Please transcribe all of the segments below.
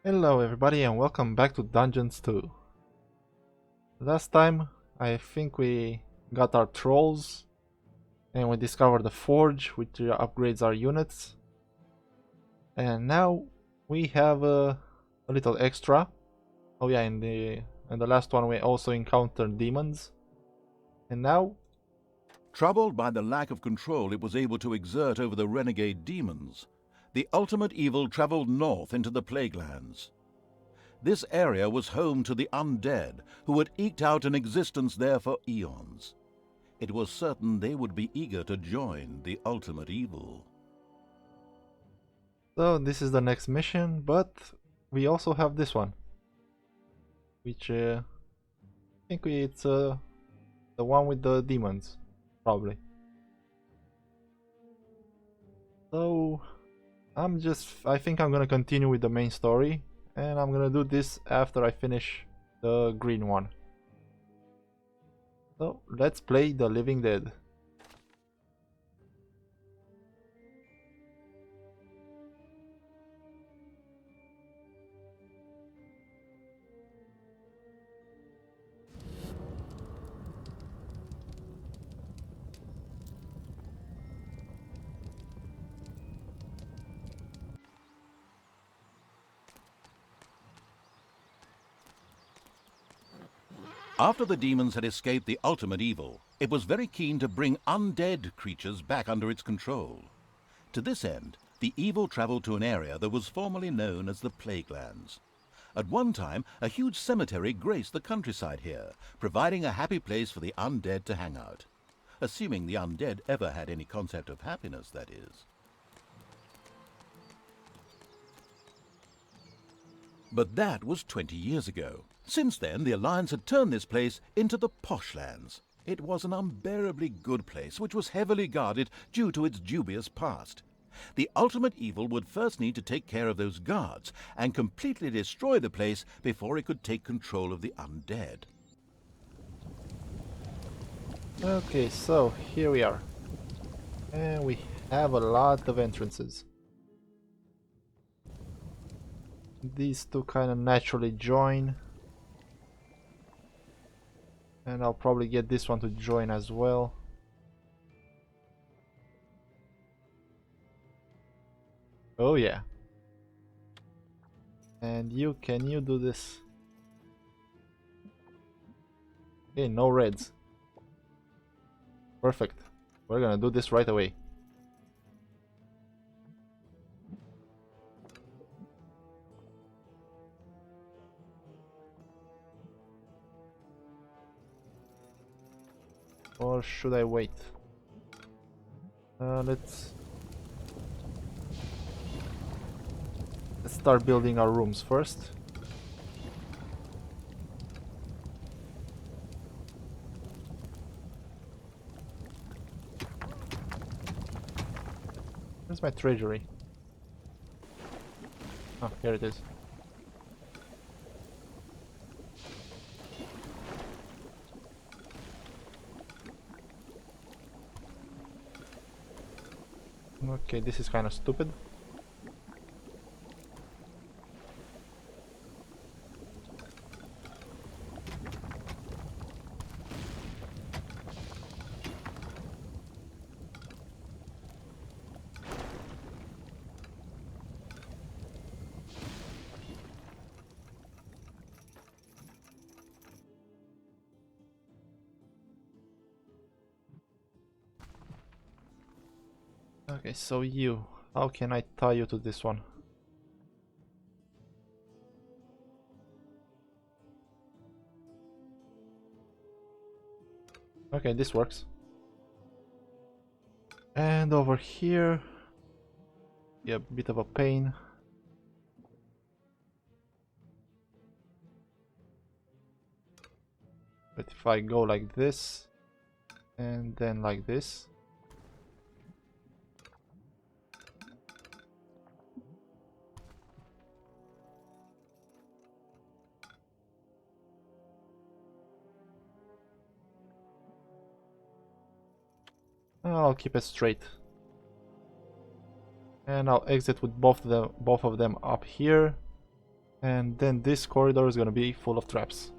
Hello everybody and welcome back to Dungeons 2. Last time I think we got our trolls and we discovered the forge which upgrades our units. And now we have a little extra. Oh yeah, in the last one we also encountered demons. And now Troubled by the lack of control it was able to exert over the renegade demons, the ultimate evil traveled north into the Plaguelands. This area was home to the undead, who had eked out an existence there for eons. It was certain they would be eager to join the ultimate evil. so this is the next mission, but we also have this one. Which I think it's the one with the demons, probably. So I think I'm gonna continue with the main story, and I'm gonna do this after I finish the green one. So let's play The Living Dead. After the demons had escaped the ultimate evil, it was very keen to bring undead creatures back under its control. To this end, the evil traveled to an area that was formerly known as the Plaguelands. At one time, a huge cemetery graced the countryside here, providing a happy place for the undead to hang out. Assuming the undead ever had any concept of happiness, that is. But that was 20 years ago. Since then, the Alliance had turned this place into the Poshlands. It was an unbearably good place, which was heavily guarded due to its dubious past. The ultimate evil would first need to take care of those guards and completely destroy the place before it could take control of the undead. Okay, so here we are. And we have a lot of entrances. These two kind of naturally join. And I'll probably get this one to join as well. Oh yeah. And can you do this? Okay, no reds. Perfect. We're gonna do this right away. Or should I wait? Let's start building our rooms first. Where's my treasury? Oh, here it is. Okay, this is kind of stupid. Okay, so how can I tie you to this one? Okay, this works. And over here, yeah, a bit of a pain. But if I go like this, and then like this, I'll keep it straight. And I'll exit with both of them up here. And then this corridor is gonna be full of traps.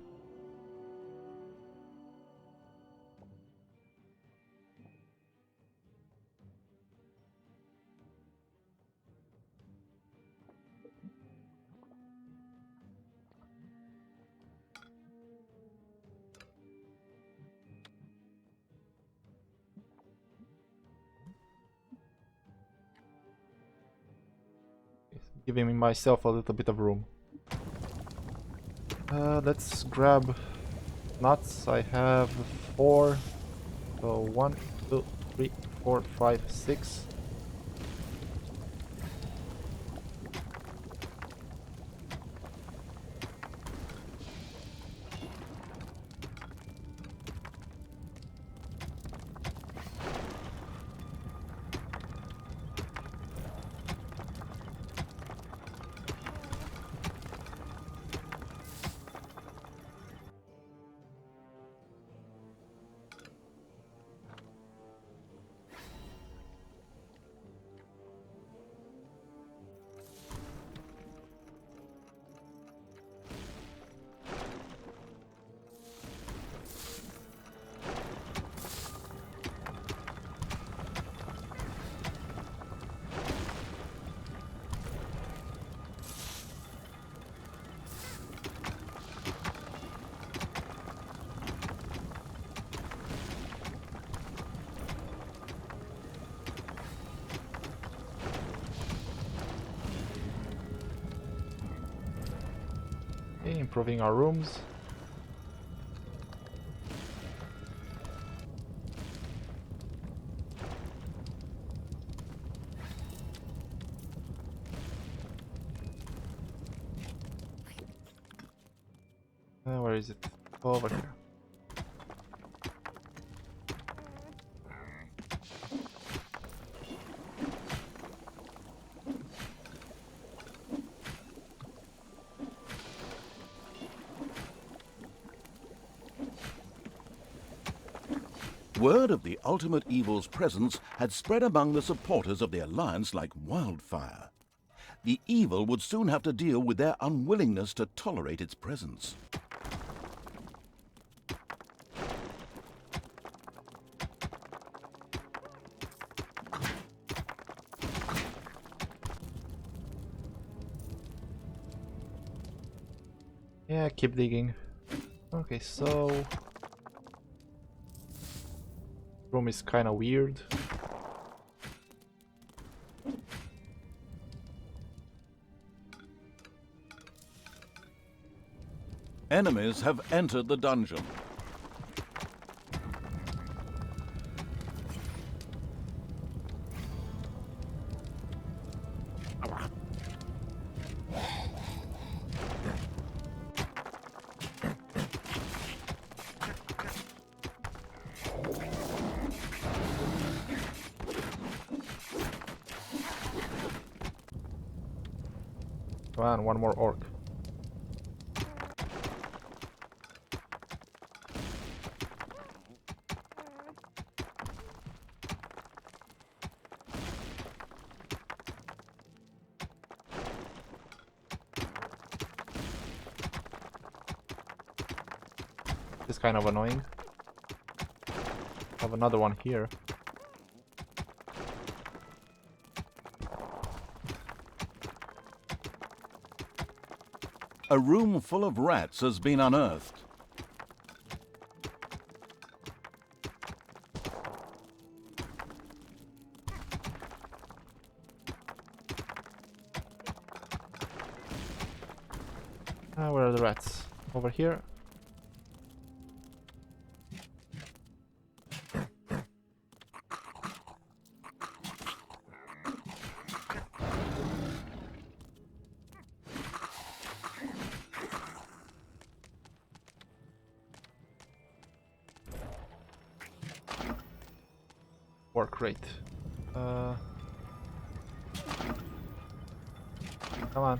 Giving myself a little bit of room. Let's grab nuts. I have 4. So 1, 2, 3, 4, 5, 6. Okay, improving our rooms. Where is it? Over here. Word of the ultimate evil's presence had spread among the supporters of the Alliance like wildfire. The evil would soon have to deal with their unwillingness to tolerate its presence. Yeah, keep digging. Okay, so room is kind of weird. Enemies have entered the dungeon. Come on, one more orc. This is kind of annoying. Have another one here. A room full of rats has been unearthed. Where are the rats? Over here. Work rate. Come on.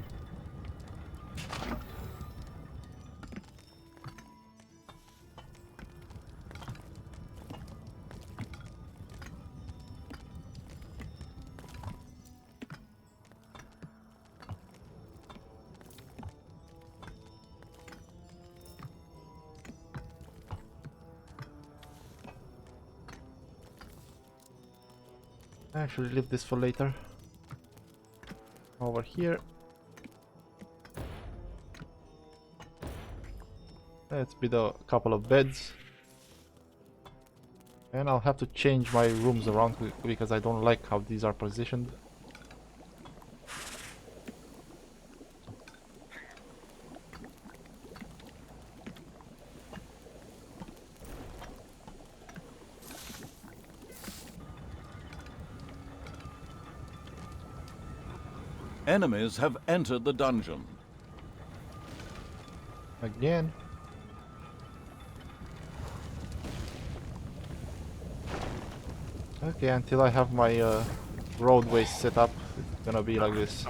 Actually, leave this for later. Over here. Let's build a couple of beds. And I'll have to change my rooms around because I don't like how these are positioned. Enemies have entered the dungeon. Again. Okay, until I have my roadway set up, it's gonna be like this.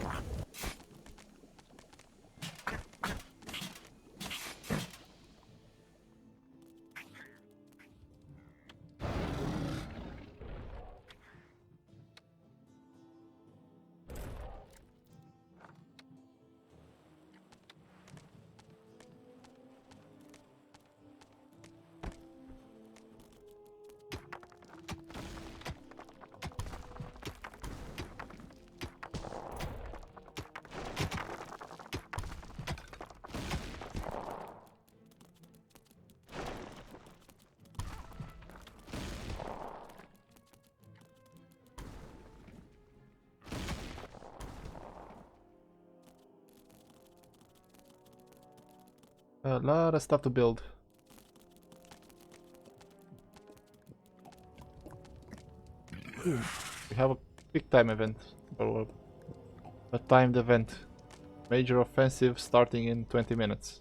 A lot of stuff to build. We have a big time event, or a timed event. Major offensive starting in 20 minutes.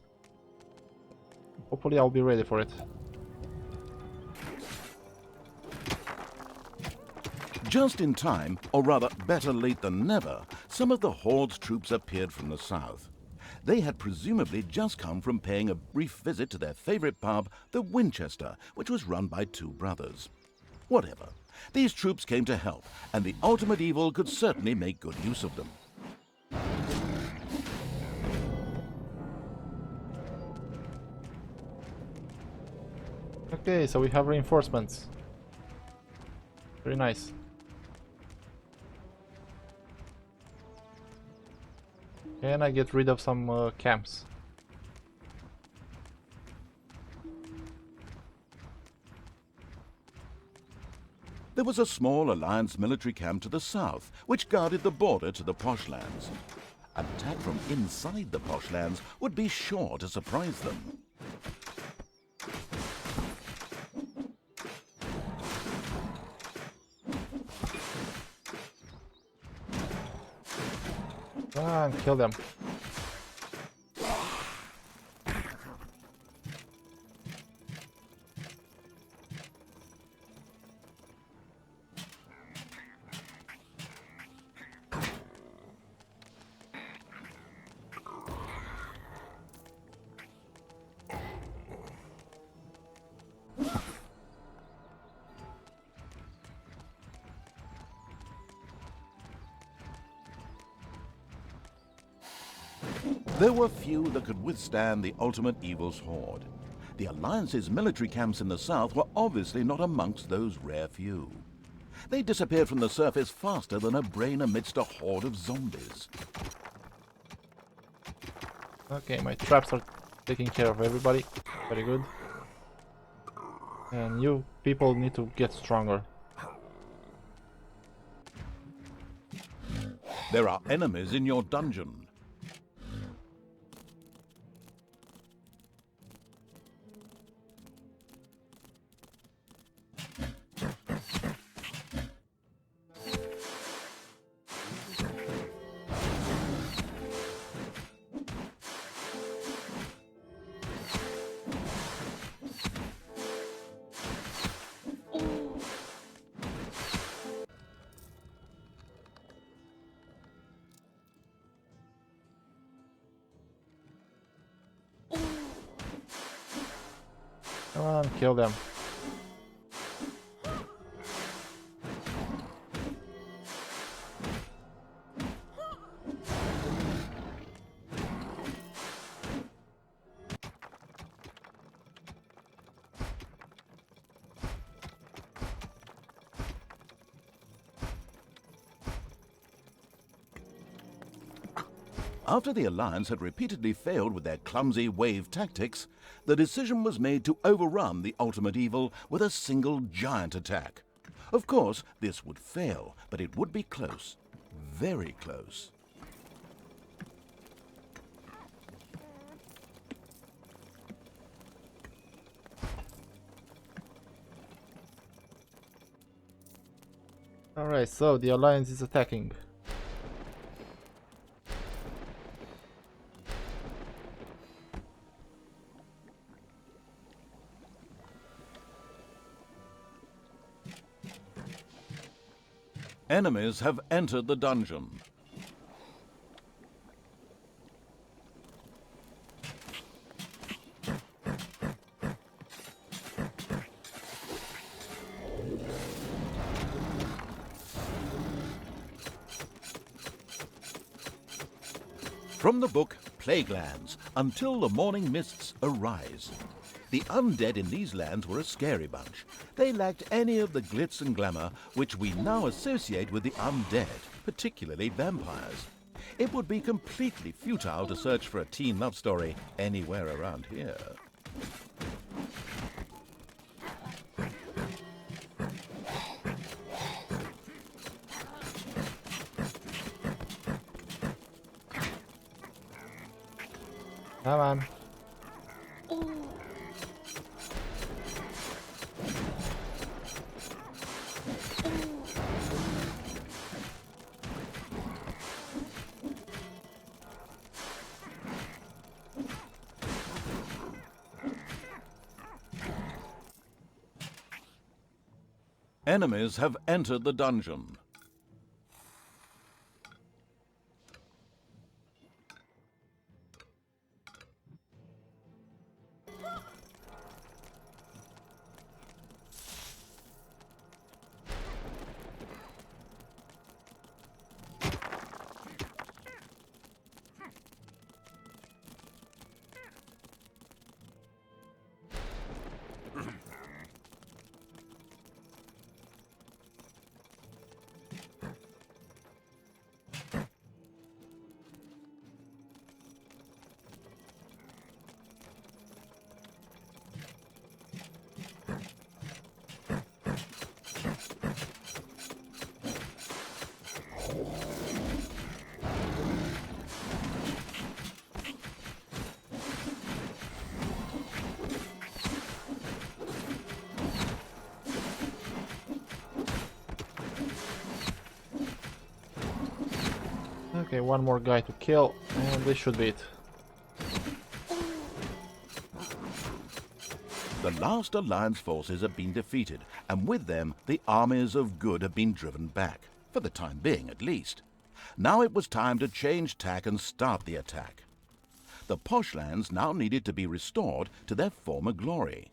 Hopefully I'll be ready for it. Just in time, or rather better late than never, some of the Horde's troops appeared from the south. They had presumably just come from paying a brief visit to their favorite pub, the Winchester, which was run by two brothers. Whatever. These troops came to help, and the ultimate evil could certainly make good use of them. Okay, so we have reinforcements. Very nice. Can I get rid of some camps? There was a small Alliance military camp to the south, which guarded the border to the Poshlands. An attack from inside the Poshlands would be sure to surprise them. Ah, and kill them. There were few that could withstand the ultimate evil's horde. The Alliance's military camps in the south were obviously not amongst those rare few. They disappeared from the surface faster than a brain amidst a horde of zombies. Okay, my traps are taking care of everybody. Very good. And you people need to get stronger. There are enemies in your dungeon. Come on, kill them. After the Alliance had repeatedly failed with their clumsy wave tactics, the decision was made to overrun the ultimate evil with a single giant attack. Of course, this would fail, but it would be close. Very close. Alright, so the Alliance is attacking. Enemies have entered the dungeon. From the book Plague Lands, Until the Morning Mists Arise. The undead in these lands were a scary bunch. They lacked any of the glitz and glamour which we now associate with the undead, particularly vampires. It would be completely futile to search for a teen love story anywhere around here. Come on. Enemies have entered the dungeon. Okay, one more guy to kill, and this should be it. The last Alliance forces have been defeated, and with them the armies of good have been driven back, for the time being at least. Now it was time to change tack and start the attack. The posh lands now needed to be restored to their former glory.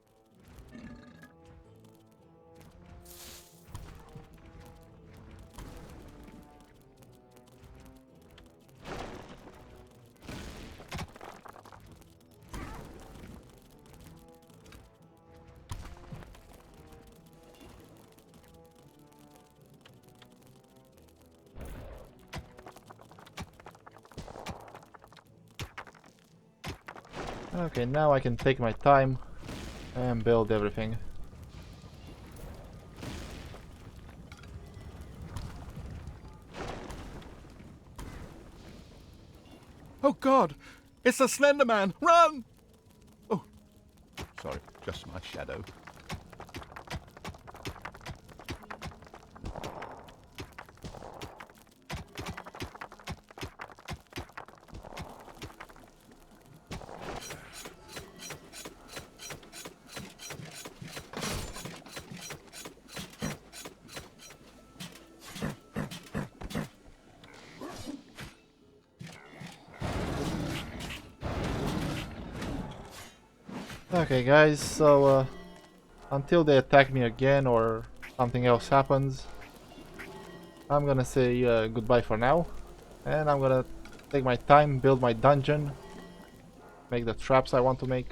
Okay, now I can take my time and build everything. Oh God! It's the Slender Man! Run! Oh, sorry, just my shadow. Okay guys, so until they attack me again or something else happens, I'm gonna say goodbye for now, and I'm gonna take my time, build my dungeon, make the traps I want to make,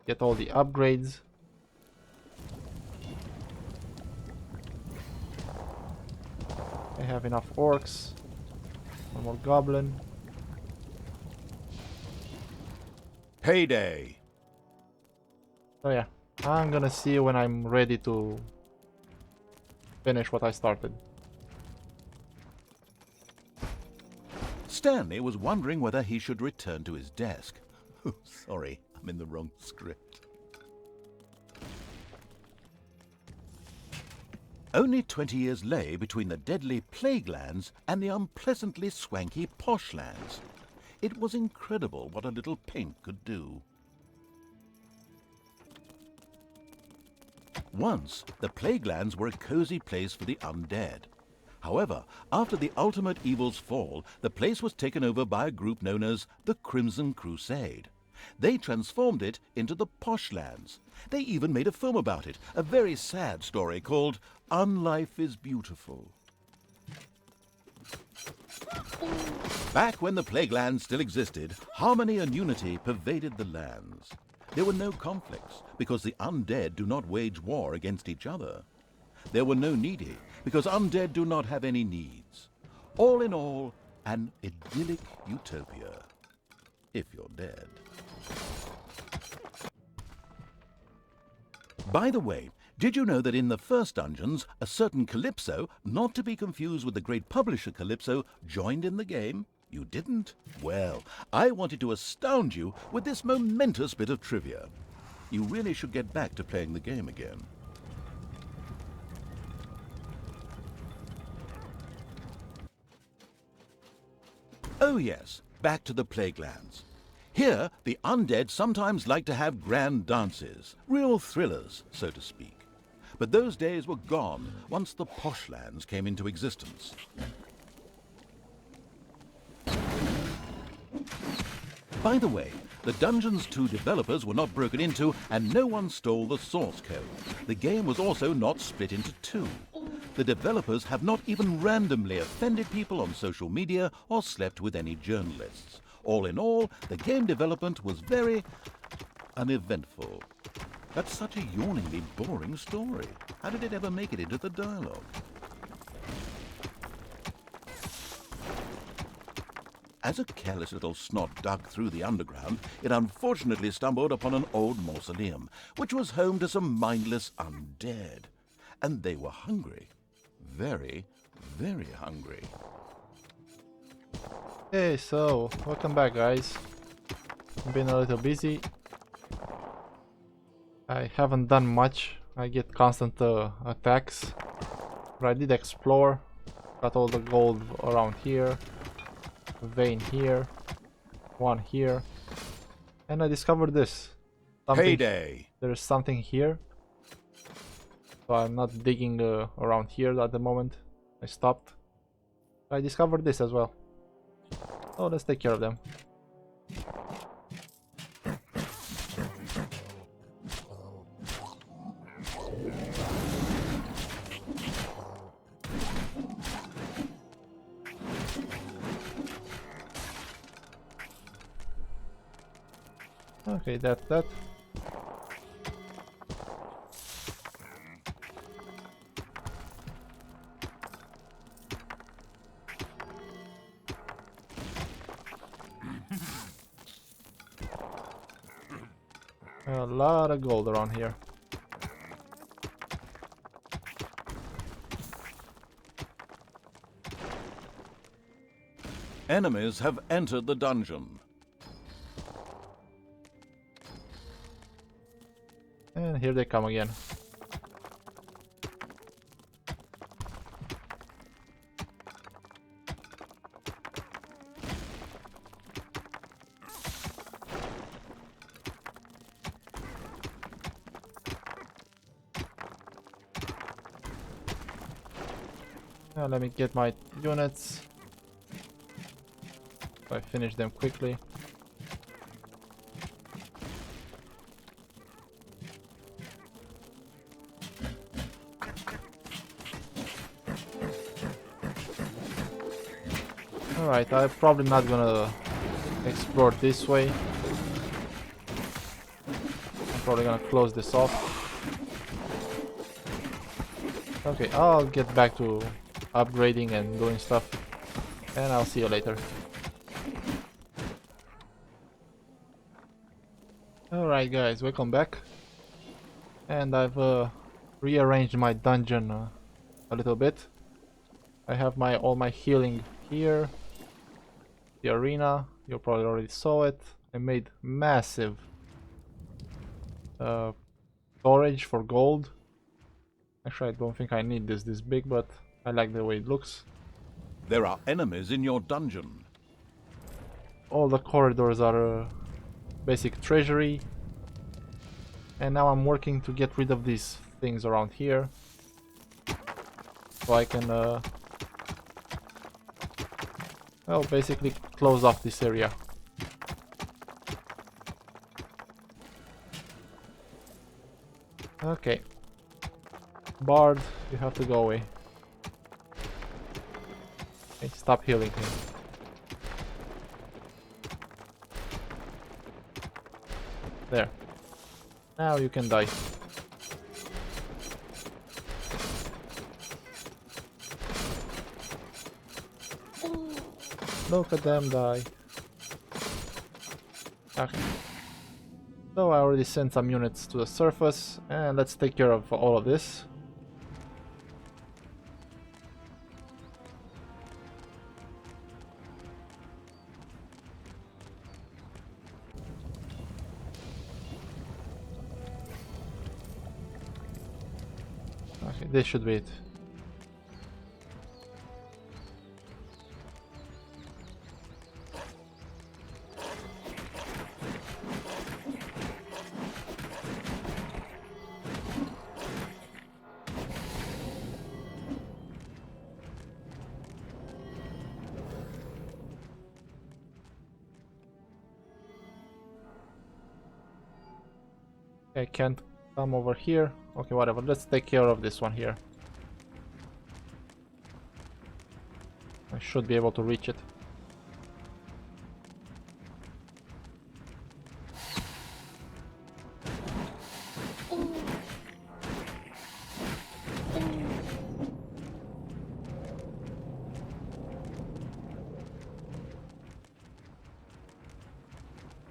get all the upgrades. I have enough orcs. One more goblin. Payday! So yeah, I'm gonna see when I'm ready to finish what I started. Stanley was wondering whether he should return to his desk. Oh, sorry, I'm in the wrong script. Only 20 years lay between the deadly plague lands and the unpleasantly swanky posh lands. It was incredible what a little paint could do. Once, the plague lands were a cozy place for the undead. However, after the ultimate evil's fall, the place was taken over by a group known as the Crimson Crusade. They transformed it into the posh lands. They even made a film about it, a very sad story called Unlife is Beautiful. Back when the plague lands still existed, harmony and unity pervaded the lands. There were no conflicts, because the undead do not wage war against each other. There were no needy, because undead do not have any needs. All in all, an idyllic utopia. If you're dead. By the way, did you know that in the first dungeons, a certain Calypso, not to be confused with the great publisher Calypso, joined in the game? You didn't? Well, I wanted to astound you with this momentous bit of trivia. You really should get back to playing the game again. Oh yes, back to the plague lands. Here, the undead sometimes like to have grand dances, real thrillers, so to speak. But those days were gone once the posh lands came into existence. By the way, the Dungeons 2 developers were not broken into and no one stole the source code. The game was also not split into two. The developers have not even randomly offended people on social media or slept with any journalists. All in all, the game development was very uneventful. That's such a yawningly boring story. How did it ever make it into the dialogue? As a careless little snot dug through the underground, it unfortunately stumbled upon an old mausoleum, which was home to some mindless undead. And they were hungry. Very, very hungry. Hey, so, welcome back guys. I've been a little busy. I haven't done much. I get constant attacks. But I did explore. Got all the gold around here. Vein here. One here. And I discovered this. Payday! There's something here. So I'm not digging around here at the moment. I stopped. I discovered this as well. So let's take care of them. Okay, that. A lot of gold around here. Enemies have entered the dungeon. And here they come again. Now let me get my units. So I finish them quickly. Alright, I'm probably not gonna explore this way. I'm probably gonna close this off. Okay, I'll get back to upgrading and doing stuff. And I'll see you later. Alright guys, welcome back. And I've rearranged my dungeon a little bit. I have all my healing here. The arena, you probably already saw it. I made massive storage for gold. Actually, I don't think I need this big, but I like the way it looks. There are enemies in your dungeon. All the corridors are basic treasury. And now I'm working to get rid of these things around here. So I can, well, basically close off this area. Okay. Bard, you have to go away. Okay, stop healing him. There. Now you can die. Look at them die. Okay. So I already sent some units to the surface, and let's take care of all of this. Okay, this should be it. I can't come over here. Okay, whatever. Let's take care of this one here. I should be able to reach it.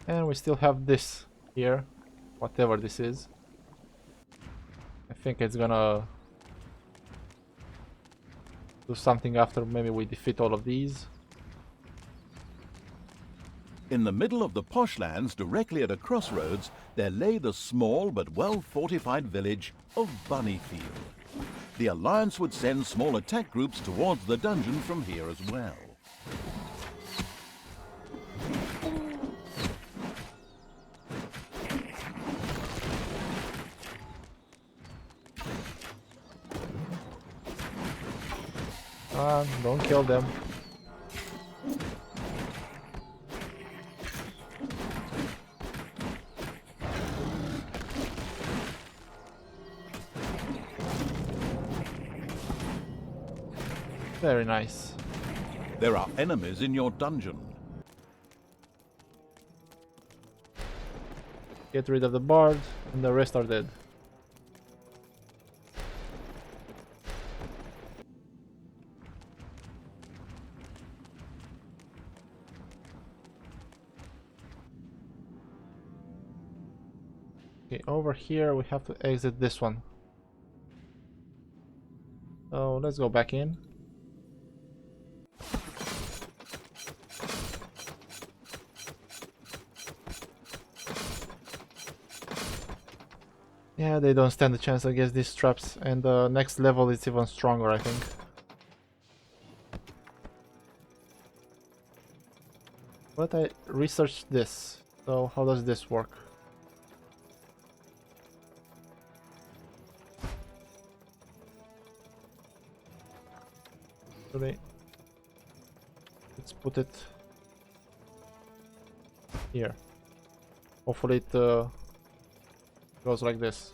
And we still have this here. Whatever this is. I think it's gonna do something after maybe we defeat all of these. In the middle of the posh lands, directly at a crossroads, there lay the small but well-fortified village of Bunnyfield. The Alliance would send small attack groups towards the dungeon from here as well. Don't kill them. Very nice. There are enemies in your dungeon. Get rid of the bard, and the rest are dead. Okay, over here we have to exit this one. So let's go back in. Yeah, they don't stand a chance against these traps, and the next level is even stronger, I think. But I researched this, so how does this work? Actually, let's put it here. Hopefully it goes like this.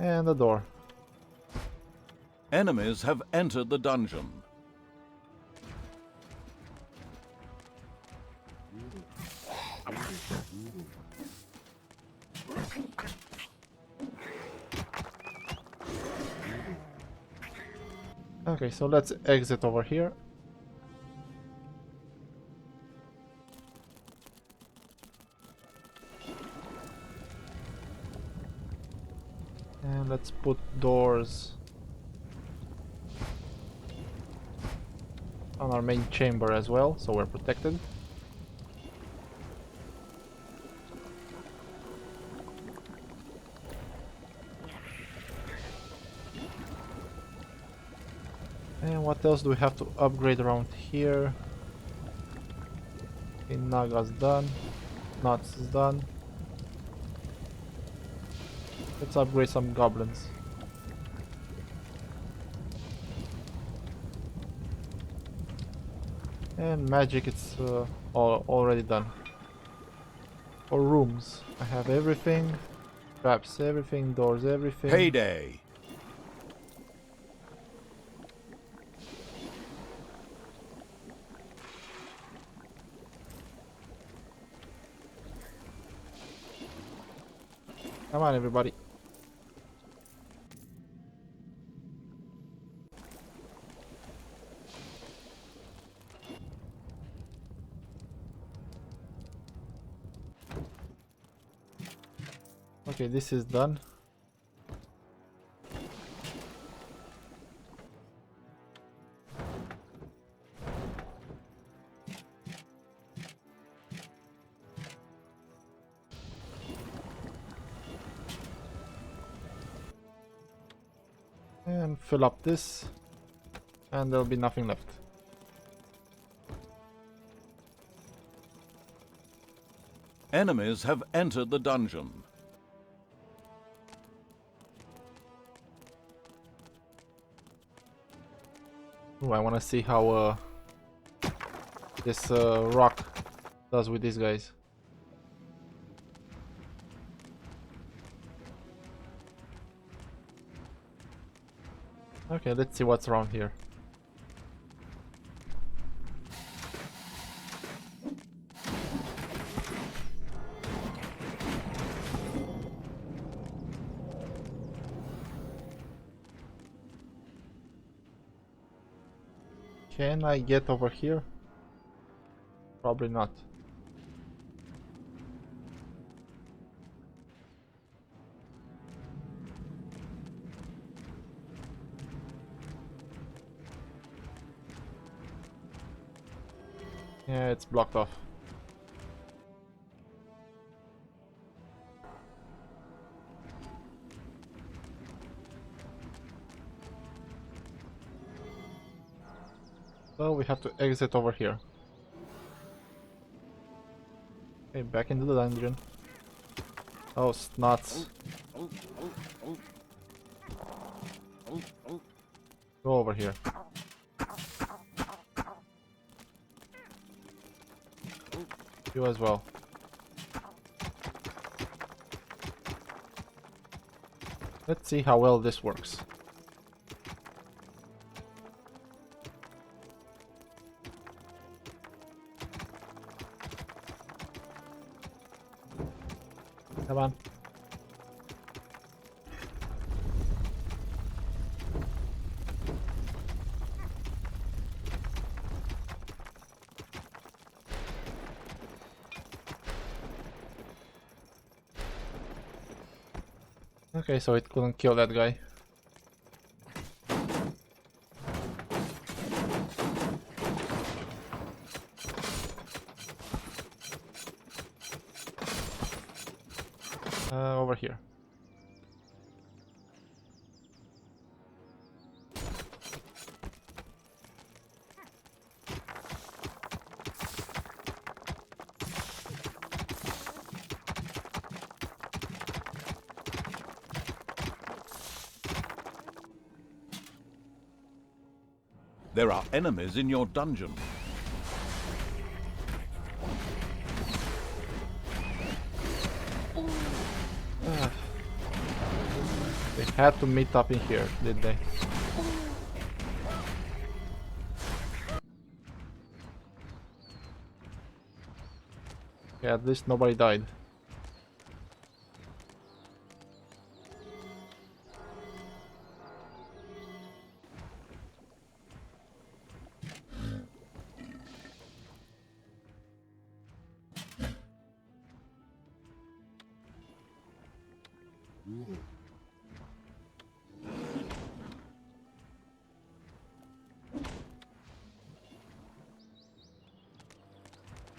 And the door. Enemies have entered the dungeon. Okay, so let's exit over here. And let's put doors on our main chamber as well, so we're protected. And what else do we have to upgrade around here? Okay, Naga's done. Nuts is done. Let's upgrade some goblins. And magic, it's already done. For rooms, I have everything. Traps, everything. Doors, everything. Payday! Come on, everybody. Okay, this is done. And fill up this, and there'll be nothing left. Enemies have entered the dungeon. Ooh, I want to see how this rock does with these guys. Okay, let's see what's around here. Can I get over here? Probably not. Yeah, it's blocked off. So we have to exit over here. Okay, back into the dungeon. Oh, snots. Go over here. You as well. Let's see how well this works. Come on. Okay, so it couldn't kill that guy. Over here. There are enemies in your dungeon. They had to meet up in here, did they? Yeah, at least nobody died.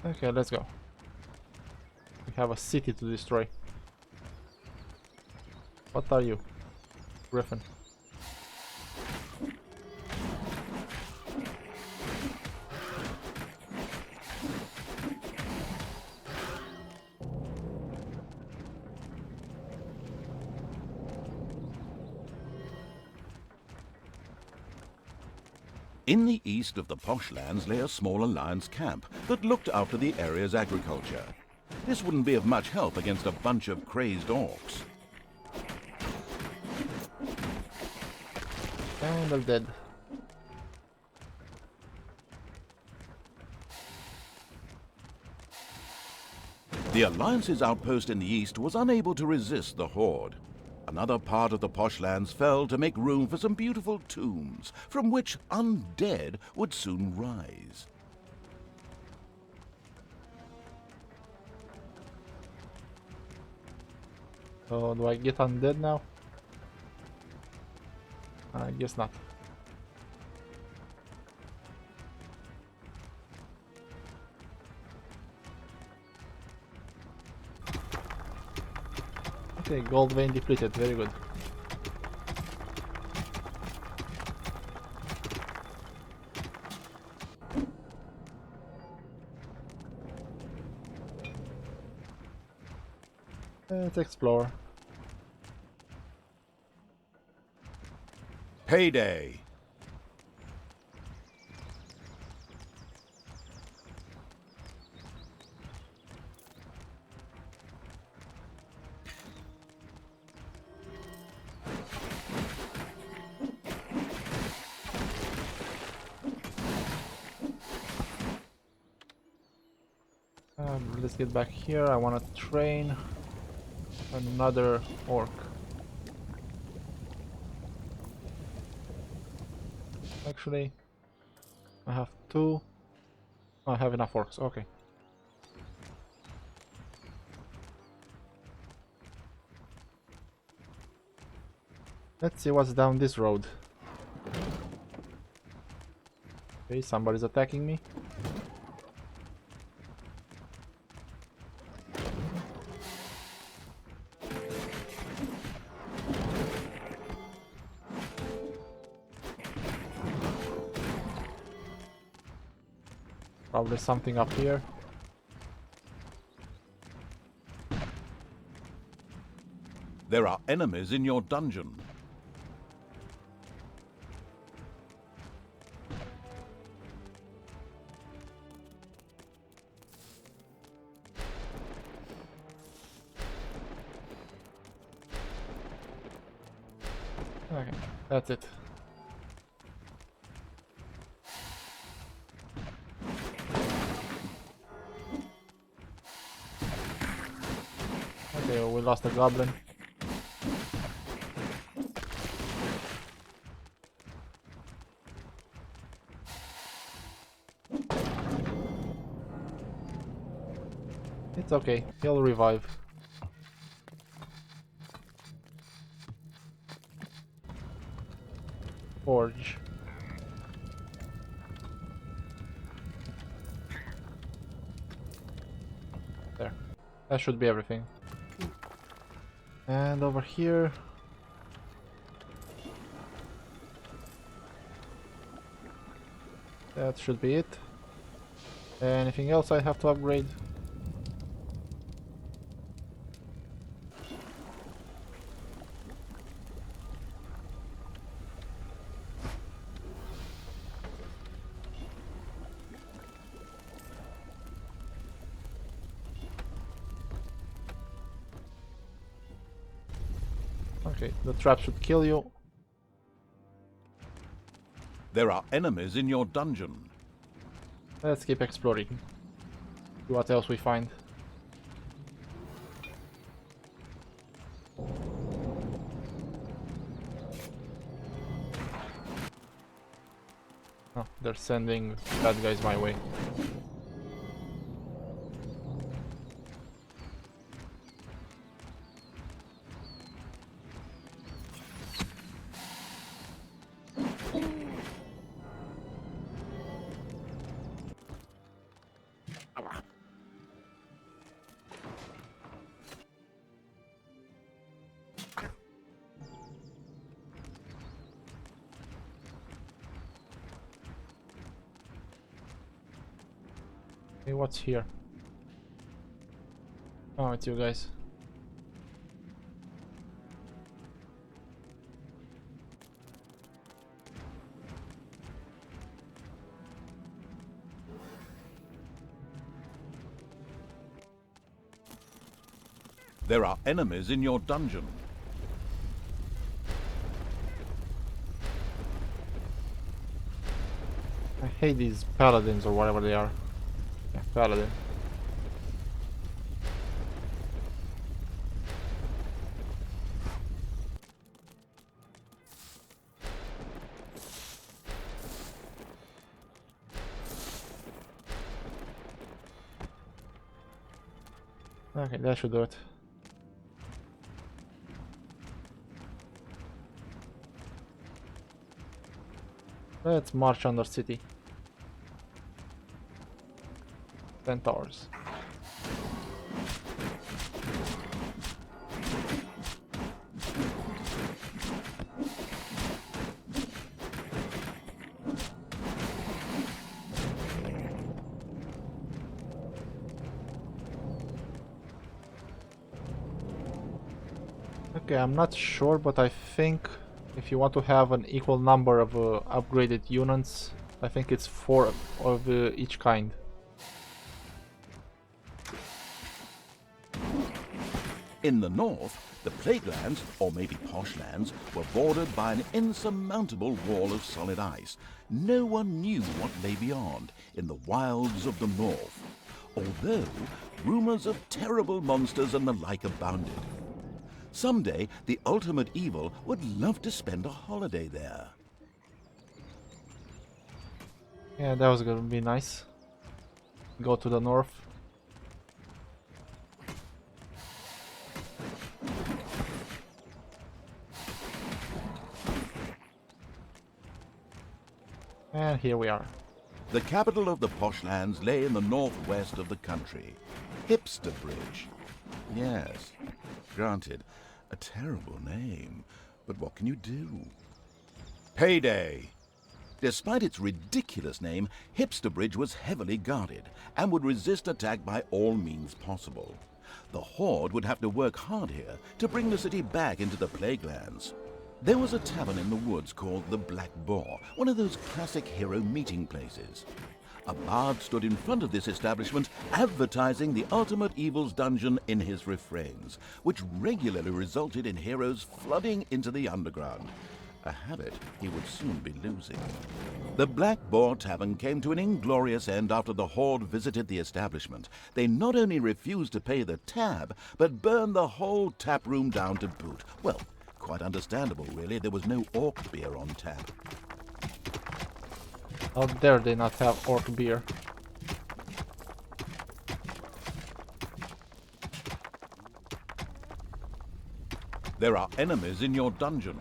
Okay, let's go. We have a city to destroy. What are you? Griffin. In the east of the posh lands lay a small alliance camp that looked after the area's agriculture. This wouldn't be of much help against a bunch of crazed orcs. And I'm dead. The Alliance's outpost in the east was unable to resist the horde. Another part of the posh lands fell to make room for some beautiful tombs, from which undead would soon rise. So do I get undead now? I guess not. Okay, gold vein depleted, very good. Let's explore. Payday! Let's get back here. I want to train another orc. Actually, I have two. I have enough orcs. Okay. Let's see what's down this road. Okay, somebody's attacking me. Probably something up here. There are enemies in your dungeon. Okay, that's it. Okay, we lost a goblin. It's okay, he'll revive. Forge. There. That should be everything. And over here... that should be it. Anything else I have to upgrade? Okay, the trap should kill you. There are enemies in your dungeon. Let's keep exploring. See what else we find. Oh, they're sending bad guys my way. Hey, what's here? Oh, it's you guys. There are enemies in your dungeon. I hate these paladins or whatever they are. Yeah, paladin. Okay, that should do it. Let's march under city. Centaurs. Okay, I'm not sure, but I think if you want to have an equal number of upgraded units, I think it's 4 of each kind. In the north, the plaguelands, or maybe poshlands, were bordered by an insurmountable wall of solid ice. No one knew what lay beyond, in the wilds of the north, although rumors of terrible monsters and the like abounded. Someday, the ultimate evil would love to spend a holiday there. Yeah, that was gonna be nice. Go to the north. And here we are. The capital of the poshlands lay in the northwest of the country, Hipsterbridge. Yes, granted, a terrible name, but what can you do? Payday! Despite its ridiculous name, Hipsterbridge was heavily guarded and would resist attack by all means possible. The Horde would have to work hard here to bring the city back into the Plaguelands. There was a tavern in the woods called the Black Boar, one of those classic hero meeting places. A bard stood in front of this establishment advertising the ultimate evil's dungeon in his refrains, which regularly resulted in heroes flooding into the underground. A habit he would soon be losing. The Black Boar Tavern came to an inglorious end after the Horde visited the establishment. They not only refused to pay the tab, but burned the whole tap room down to boot. Well, quite understandable, really. There was no orc beer on tap. How dare they not have orc beer? There are enemies in your dungeon.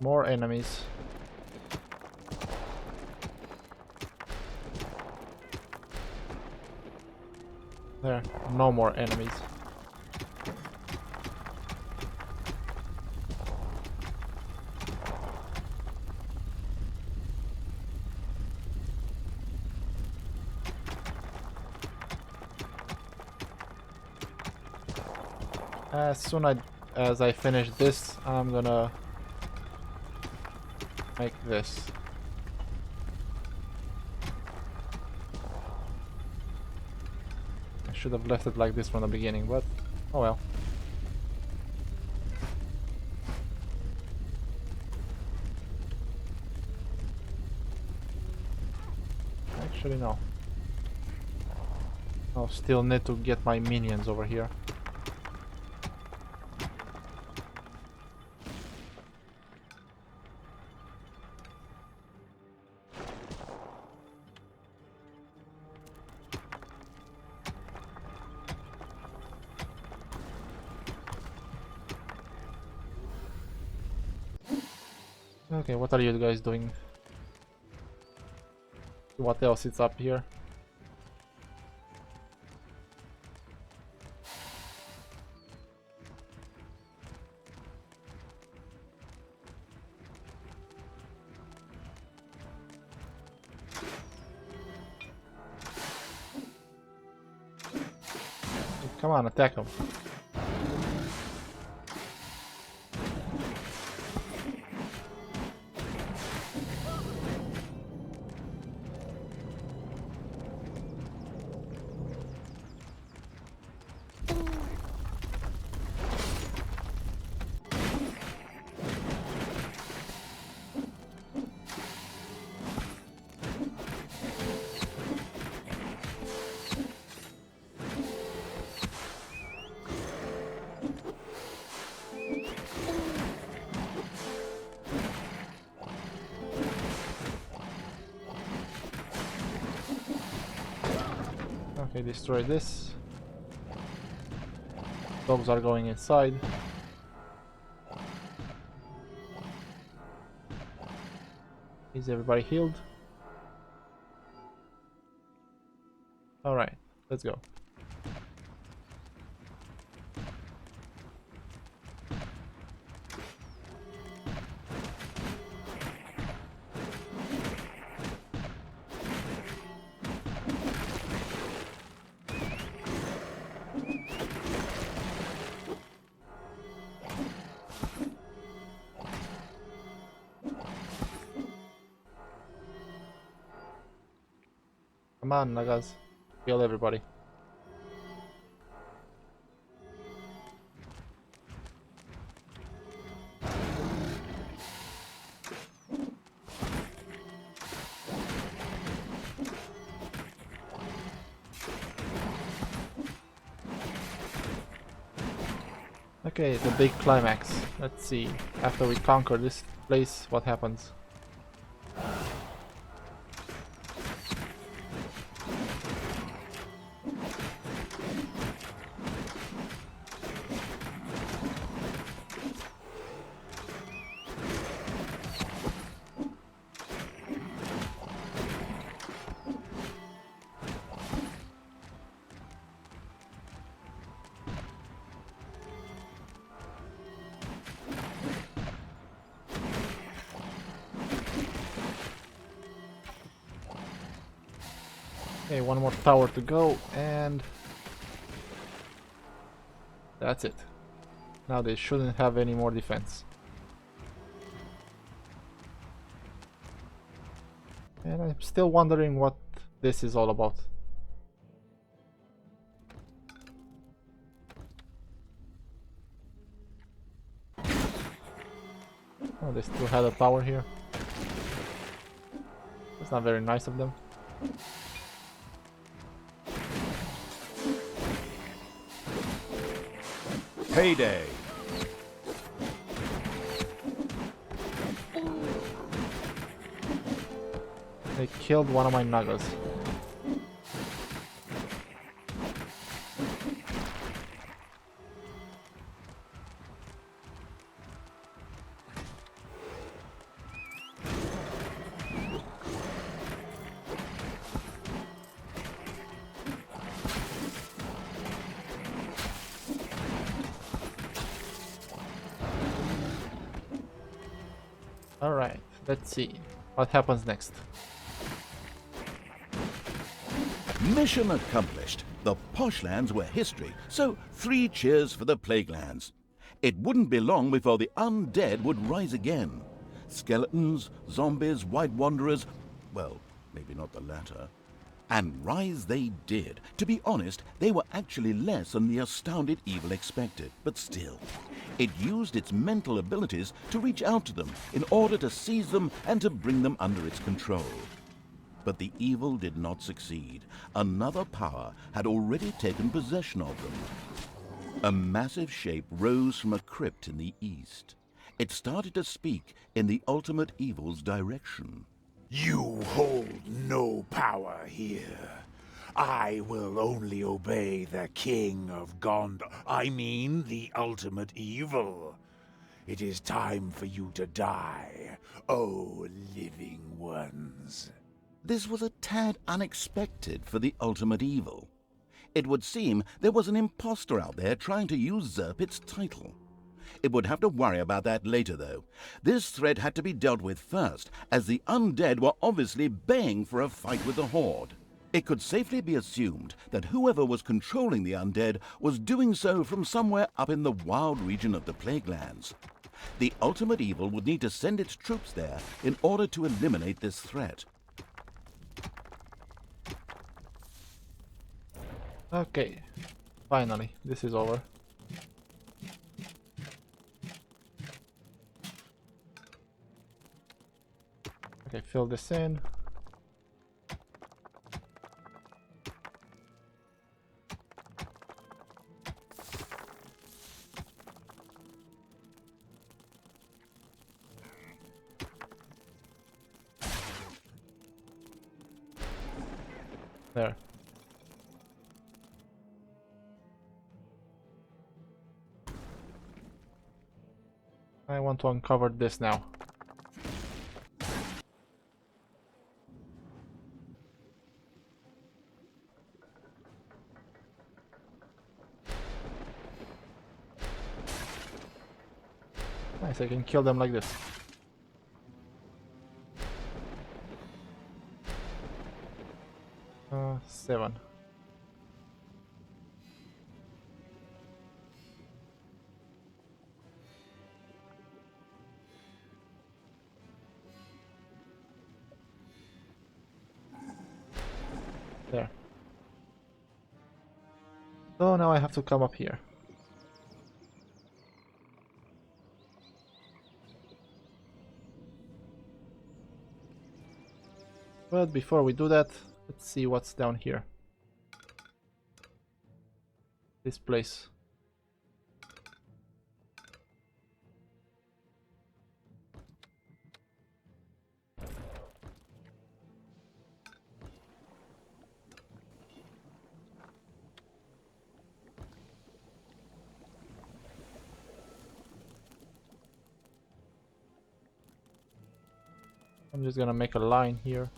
More enemies. There, no more enemies. As soon as I finish this, I'm gonna make this. I should have left it like this from the beginning, but oh well. Actually, no. I'll still need to get my minions over here. Okay, what are you guys doing? What else is up here? Come on, attack him. Okay, destroy this. Dogs are going inside. Is everybody healed? Alright, let's go. Come on, Nagas. Kill everybody. Okay, the big climax. Let's see. After we conquer this place, what happens? Okay, one more tower to go, and that's it. Now they shouldn't have any more defense. And I'm still wondering what this is all about. Oh, they still had a tower here. That's not very nice of them. Payday! They killed one of my Nagas. Alright, let's see what happens next. Mission accomplished. The Poshlands were history, so 3 cheers for the Plaguelands. It wouldn't be long before the undead would rise again. Skeletons, zombies, white wanderers, well, maybe not the latter. And rise they did. To be honest, they were actually less than the astounded evil expected, but still. It used its mental abilities to reach out to them in order to seize them and to bring them under its control. But the evil did not succeed. Another power had already taken possession of them. A massive shape rose from a crypt in the east. It started to speak in the ultimate evil's direction. You hold no power here. I will only obey the king of Gondor. I mean, the ultimate evil. It is time for you to die, oh living ones. This was a tad unexpected for the ultimate evil. It would seem there was an imposter out there trying to usurp its title. It would have to worry about that later, though. This threat had to be dealt with first, as the undead were obviously baying for a fight with the Horde. It could safely be assumed that whoever was controlling the undead was doing so from somewhere up in the wild region of the Plaguelands. The ultimate evil would need to send its troops there in order to eliminate this threat. Okay, finally, this is over. Okay, fill this in. There. I want to uncover this now. Nice, I can kill them like this. Seven. There. So now I have to come up here. But before we do that, let's see what's down here. This place. I'm just gonna make a line here.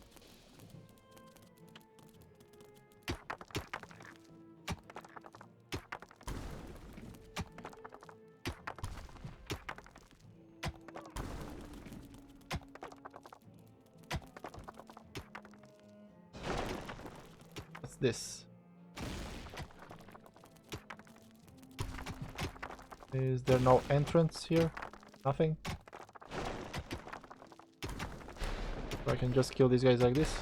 What's this? Is there no entrance here? Nothing? So I can just kill these guys like this?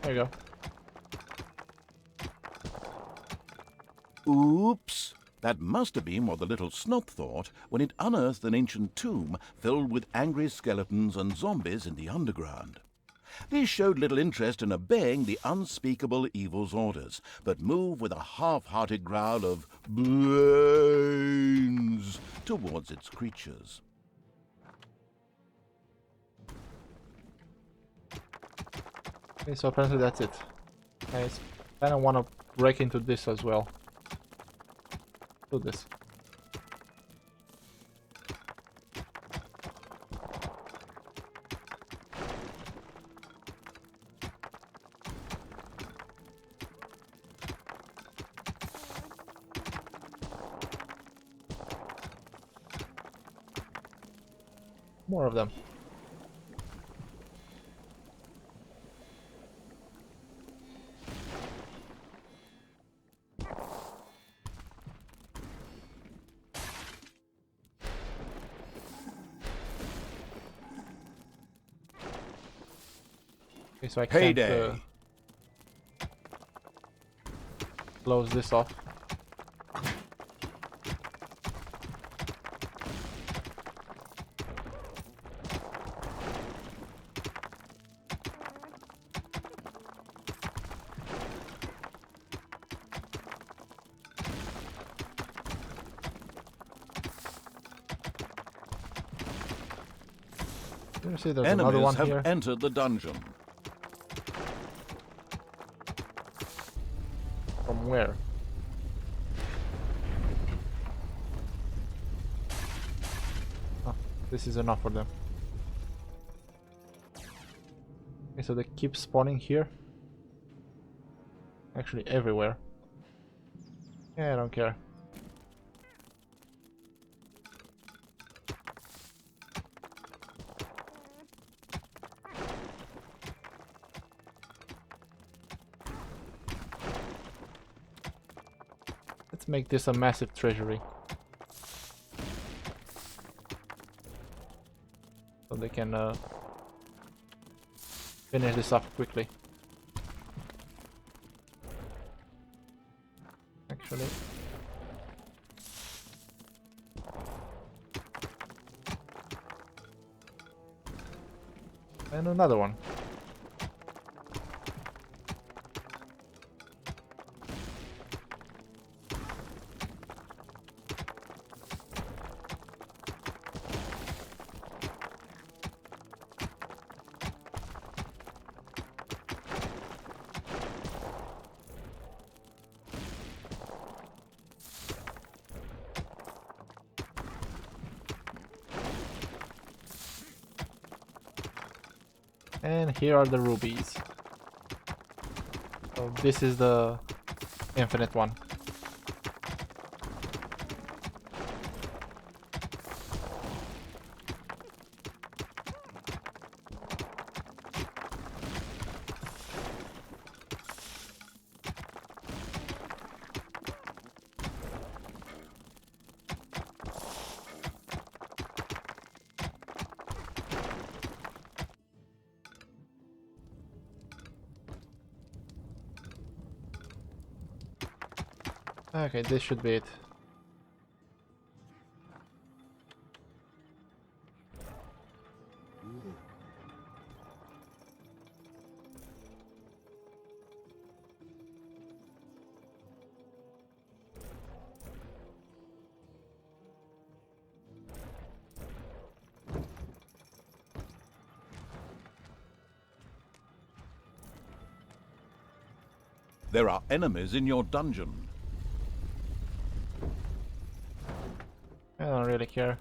There you go. Oops! That must have been what the little snot thought when it unearthed an ancient tomb filled with angry skeletons and zombies in the underground. These showed little interest in obeying the unspeakable evil's orders, but moved with a half-hearted growl of brains towards its creatures. Okay, so apparently that's it. I kind of want to break into this as well. Do this. More of them. Okay, so I can't close this off. You see, there's another one Enemies have here. entered the dungeon. From where? Oh, this is enough for them. Okay, so they keep spawning here. Actually, everywhere. Yeah, I don't care. Let's make this a massive treasury. So they can finish this up quickly. Actually. And another one. And here are the rubies. So this is the infinite one. Okay, this should be it. There are enemies in your dungeon. I don't really care.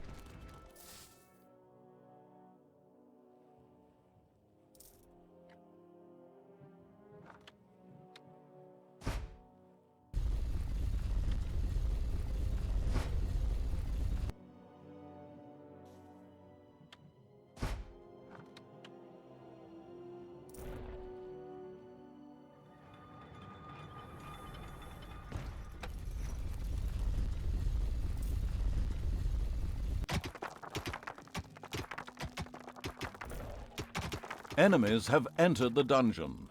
Enemies have entered the dungeon.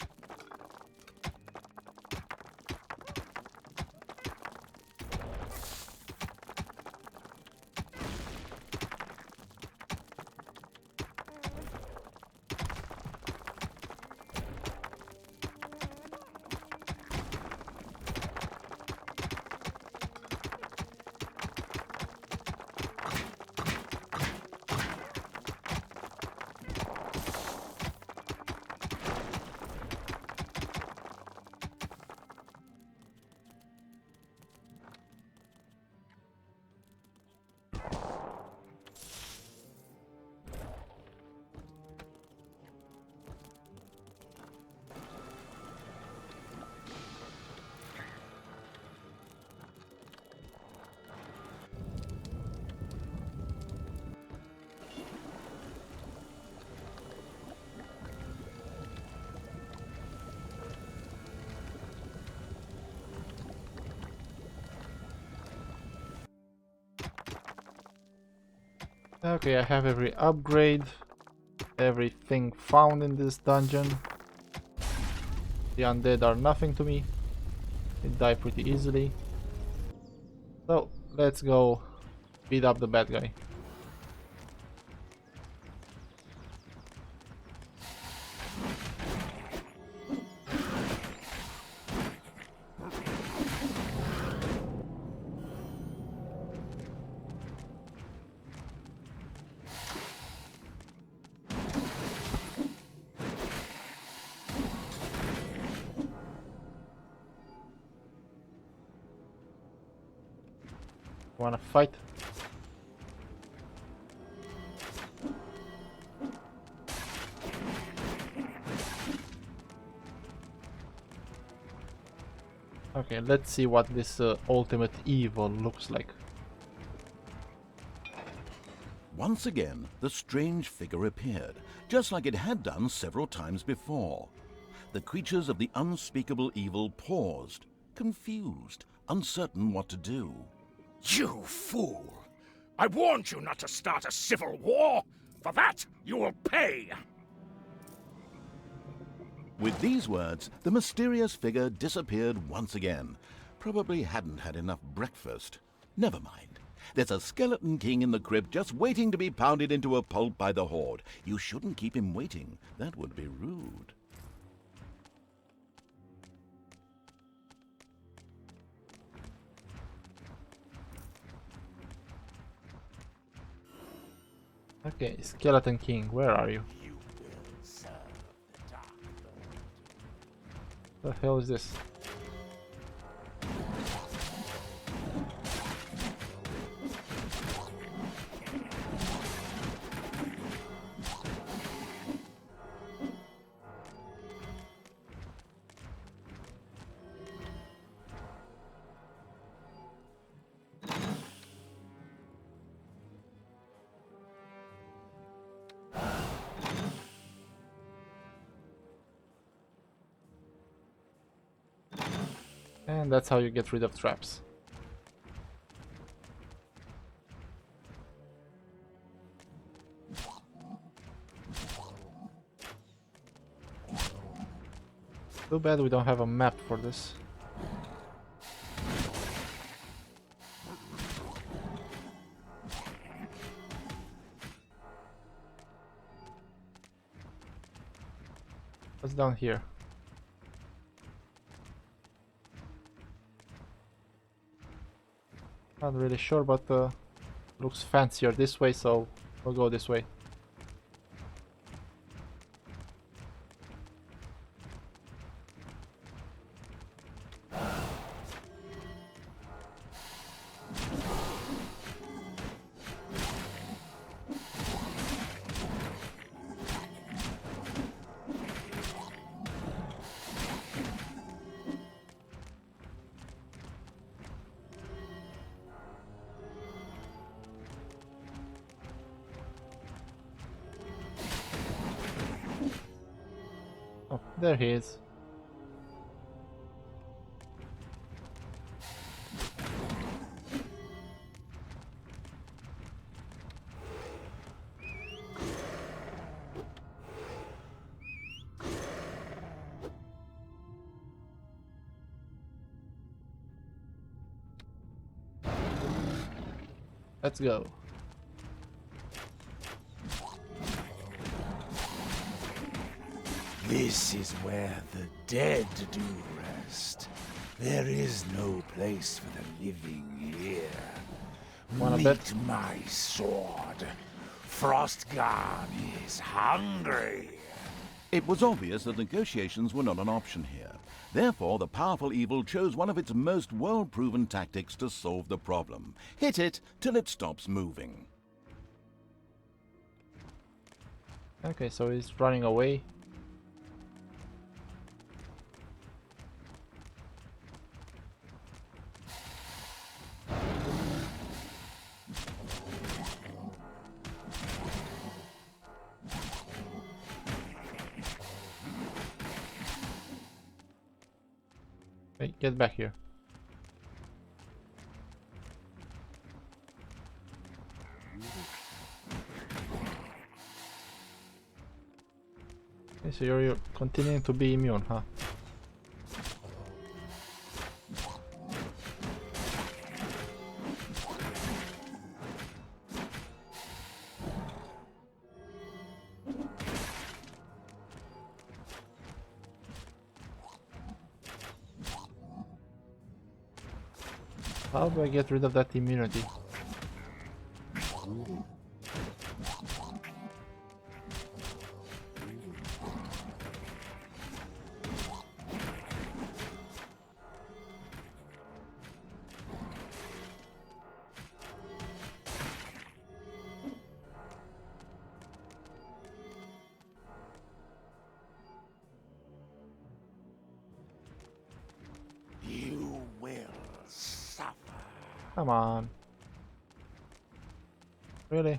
Okay, I have every upgrade, everything found in this dungeon. The undead are nothing to me. They die pretty easily. So, let's go beat up the bad guy. Wanna fight? Okay, let's see what this ultimate evil looks like. Once again, the strange figure appeared, just like it had done several times before. The creatures of the unspeakable evil paused, confused, uncertain what to do. You fool! I warned you not to start a civil war! For that, you will pay! With these words, the mysterious figure disappeared once again. Probably hadn't had enough breakfast. Never mind. There's a skeleton king in the crypt just waiting to be pounded into a pulp by the horde. You shouldn't keep him waiting. That would be rude. Okay, Skeleton King, where are you? You will serve the Dark Lord. The hell is this? And that's how you get rid of traps. Too bad we don't have a map for this. What's down here? Not really sure, but looks fancier this way, so we'll go this way. Oh, there he is. Let's go. This is where the dead do rest. There is no place for the living here. Wanna Meet bet? my sword. Frostgarn is hungry. It was obvious that negotiations were not an option here. Therefore, the powerful evil chose one of its most well-proven tactics to solve the problem. Hit it till it stops moving. Okay, so he's running away. Hey, get back here. Okay, so you're continuing to be immune, huh? How do I get rid of that immunity? Come on. Really?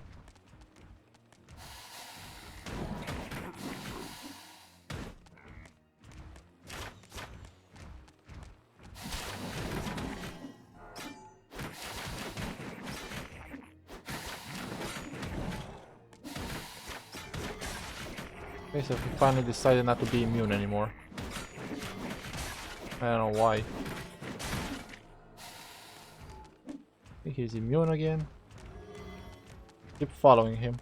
Okay, so he finally decided not to be immune anymore. I don't know why. I think he's immune again. Keep following him.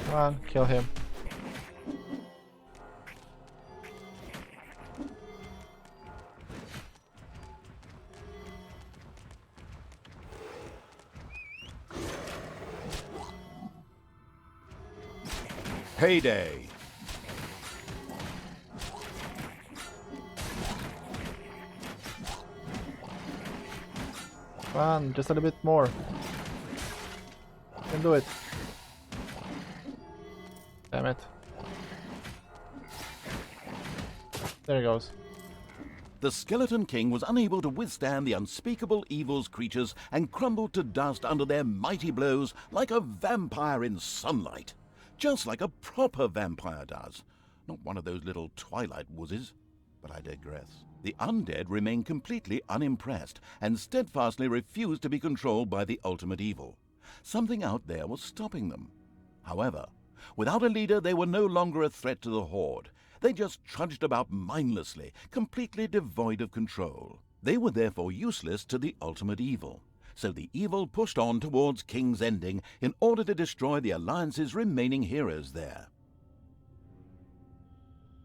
Come on, kill him. Payday! Come on, just a little bit more. You can do it. Damn it. There he goes. The Skeleton King was unable to withstand the unspeakable evil's creatures and crumbled to dust under their mighty blows like a vampire in sunlight. Just like a proper vampire does. Not one of those little twilight wussies. But I digress. The undead remained completely unimpressed and steadfastly refused to be controlled by the ultimate evil. Something out there was stopping them. However, without a leader, they were no longer a threat to the Horde. They just trudged about mindlessly, completely devoid of control. They were therefore useless to the ultimate evil. So the evil pushed on towards King's Ending in order to destroy the Alliance's remaining heroes there.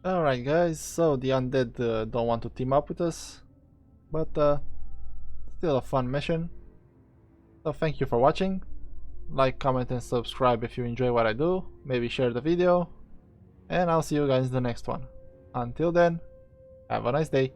Alright guys, so the undead don't want to team up with us, but still a fun mission. So thank you for watching. Like, comment and subscribe if you enjoy what I do. Maybe share the video. And I'll see you guys in the next one. Until then, have a nice day.